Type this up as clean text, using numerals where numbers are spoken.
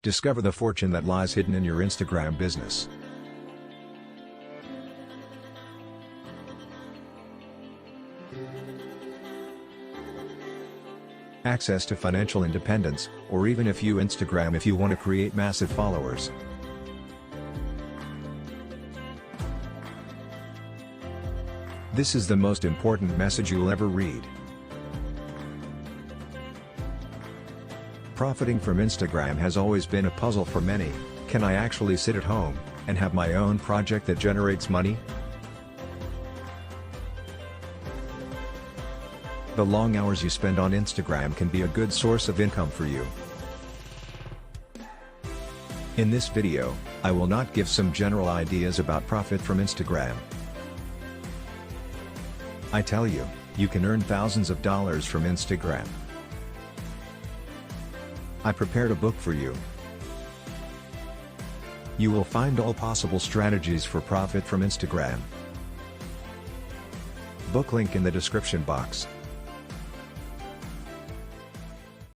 Discover the fortune that lies hidden in your Instagram business. Access to financial independence, or even if you Instagram if you want to create massive followers. This is the most important message you'll ever read. Profiting from Instagram has always been a puzzle for many. Can I actually sit at home and have my own project that generates money? The long hours you spend on Instagram can be a good source of income for you. In this video, I will not give some general ideas about profit from Instagram. I tell you, you can earn thousands of dollars from Instagram. I prepared a book for you. You will find all possible strategies for profit from Instagram. Book link in the description box.